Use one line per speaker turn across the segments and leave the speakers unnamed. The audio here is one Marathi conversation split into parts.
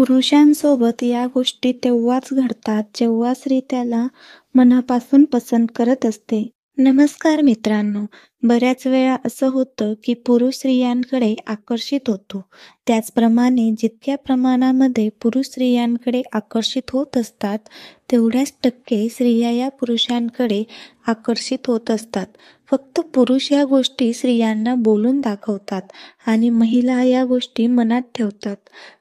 पुरुषांसोबत या गोष्टी तेव्हाच घडतात जेव्हा स्त्री त्याला मनापासून पसंत करत असते. नमस्कार मित्रांनो, बऱ्याच वेळा असं होतं की पुरुष स्त्रियांकडे आकर्षित होतो. त्याचप्रमाणे जितक्या प्रमाणामध्ये पुरुष स्त्रियांकडे आकर्षित होत असतात, तेवढ्याच टक्के स्त्रिया या पुरुषांकडे आकर्षित होत असतात. फक्त पुरुष या गोष्टी स्त्रियांना बोलून दाखवतात आणि महिला या गोष्टी मनात ठेवतात.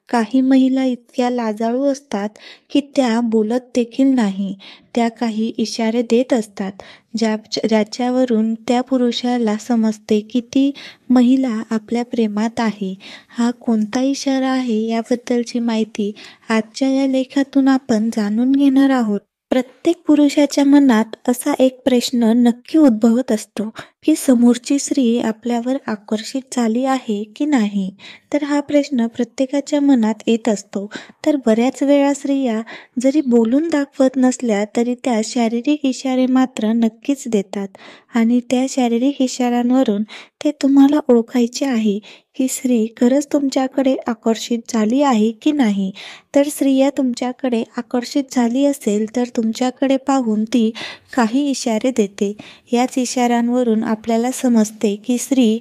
काही महिला इतक्या लाजाळू असतात की त्या बोलत देखील नाही. त्या काही इशारे देत असतात, ज्याच्यावरून त्या पुरुषाला समजते की ती महिला आपल्या प्रेमात आहे. हा कोणता इशारा आहे याबद्दलची माहिती आजच्या या लेखातून आपण जाणून घेणार आहोत. प्रत्येक पुरुषाच्या मनात असा एक प्रश्न नक्की उद्भवत असतो की समोरची स्त्री आपल्यावर आकर्षित झाली आहे की नाही. तर हा प्रश्न प्रत्येकाच्या मनात येत असतो. तर बऱ्याच वेळा स्त्रिया जरी बोलून दाखवत नसल्या तरी त्या शारीरिक इशारे मात्र नक्कीच देतात आणि त्या शारीरिक इशाऱ्यांवरून ते तुम्हाला ओळखायचे आहे की स्त्री खरंच तुमच्याकडे आकर्षित झाली आहे की नाही. तर स्त्रिया तुमच्याकडे आकर्षित झाली असेल तर तुमच्याकडे पाहून ती काही इशारे देते. याच इशाऱ्यांवरून आपल्याला समजते की स्त्री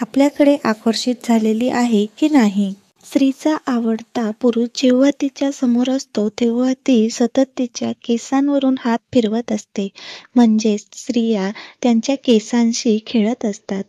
आपल्याकडे आकर्षित झालेली आहे की नाही. स्त्रीचा आवडता पुरुष जेव्हा तिच्या समोर असतो तेव्हा ती सतत तिच्या केसांवरून हात फिरवत असते. म्हणजेच स्त्रिया त्यांच्या केसांशी खेळत असतात.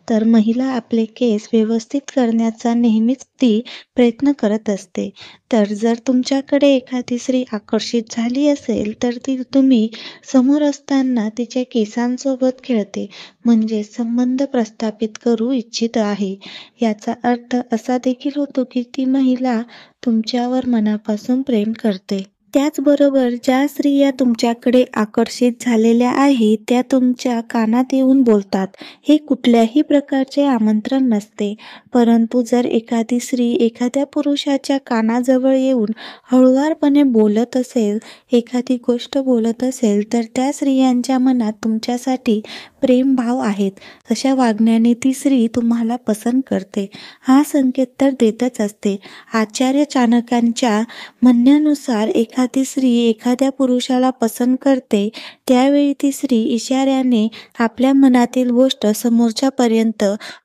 तर महिला आपले केस व्यवस्थित करण्याचा नेहमीच ती प्रयत्न करत असते. तर जर तुमच्याकडे एखादी स्त्री आकर्षित झाली असेल तर ती तुम्ही समोर असताना तिच्या केसांसोबत खेळते, म्हणजे संबंध प्रस्थापित करू इच्छित आहे. याचा अर्थ असा देखील होतो की ती महिला तुमच्यावर मनापासून प्रेम करते. त्याचबरोबर ज्या स्त्रिया तुमच्याकडे आकर्षित झालेल्या आहेत त्या तुमच्या कानात येऊन बोलतात. हे कुठल्याही प्रकारचे आमंत्रण नसते. परंतु जर एखादी स्त्री एखाद्या पुरुषाच्या कानाजवळ येऊन हळुवारपणे बोलत असेल, एखादी गोष्ट बोलत असेल तर त्या स्त्रियांच्या मनात तुमच्यासाठी प्रेमभाव आहेत. अशा वागण्याने ती स्त्री तुम्हाला पसंत करते. हा संकेत तर देतच असते. आचार्य चाणक्यांच्या म्हणण्यानुसार एखादी स्त्री एखाद्या पुरुषाला पसंत करते त्यावेळी ती स्त्री इशाऱ्याने आपल्या मनातील गोष्ट समोरच्यापर्यंत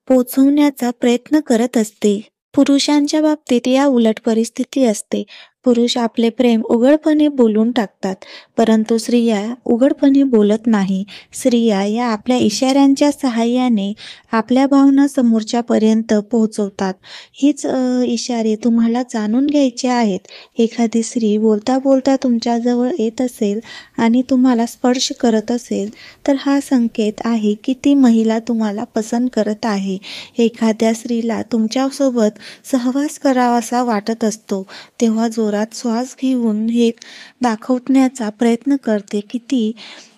पोहोचवण्याचा प्रयत्न करत असते. पुरुषांच्या बाबतीत या उलट परिस्थिती असते. पुरुष आपले प्रेम उघडपणे बोलून टाकतात, परंतु स्त्रिया उघडपणे बोलत नाही. स्त्रिया या आपल्या इशाऱ्यांच्या सहाय्याने आपल्या भावना समोरच्यापर्यंत पोहोचवतात. हीच इशारे तुम्हाला जाणून घ्यायचे आहेत. एखादी स्त्री बोलता बोलता तुमच्याजवळ येत असेल आणि तुम्हाला स्पर्श करत असेल तर हा संकेत आहे की ती महिला तुम्हाला पसंत करत आहे. एखाद्या स्त्रीला तुमच्यासोबत सहवास करावासा वाटत असतो तेव्हा जोरात श्वास घेऊन हे दाखवण्याचा प्रयत्न करते की ती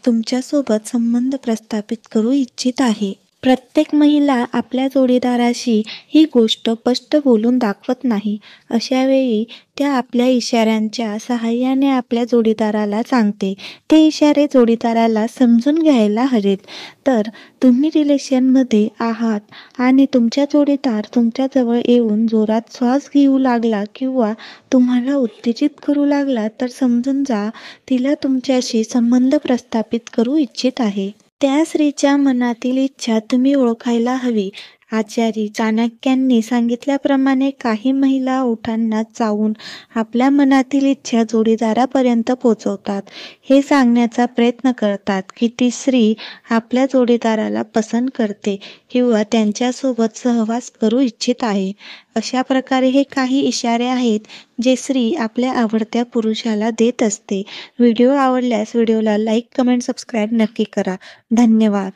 तुमच्यासोबत संबंध प्रस्थापित करू इच्छित आहे. प्रत्येक महिला आपल्या जोडीदाराशी ही गोष्ट स्पष्ट बोलून दाखवत नाही. अशा वेळी त्या आपल्या इशाऱ्यांच्या सहाय्याने आपल्या जोडीदाराला सांगते. ते इशारे जोडीदाराला समजून घ्यायला हवेत. तर तुम्ही रिलेशनमध्ये आहात आणि तुमच्या जोडीदार तुमच्याजवळ येऊन जोरात श्वास घेऊ लागला किंवा तुम्हाला उत्तेजित करू लागला तर समजून जा तिला तुमच्याशी संबंध प्रस्थापित करू इच्छित आहे. त्या स्त्रीच्या मनातील इच्छा तुम्ही ओळखायला हवी. आचार्य चाणक्यांनी सांगितल्याप्रमाणे काही महिला ओठांना चावून आपल्या मनातील इच्छा जोडीदारापर्यंत पोहोचवतात. हे सांगण्याचा प्रयत्न करतात की ती स्त्री आपल्या जोडीदाराला पसंत करते किंवा त्यांच्यासोबत सहवास करू इच्छित आहे. अशा प्रकारे हे काही इशारे आहेत जे स्त्री आपल्या आवडत्या पुरुषाला देत असते. व्हिडिओ आवडल्यास व्हिडिओला लाईक, कमेंट, सबस्क्राईब नक्की करा. धन्यवाद.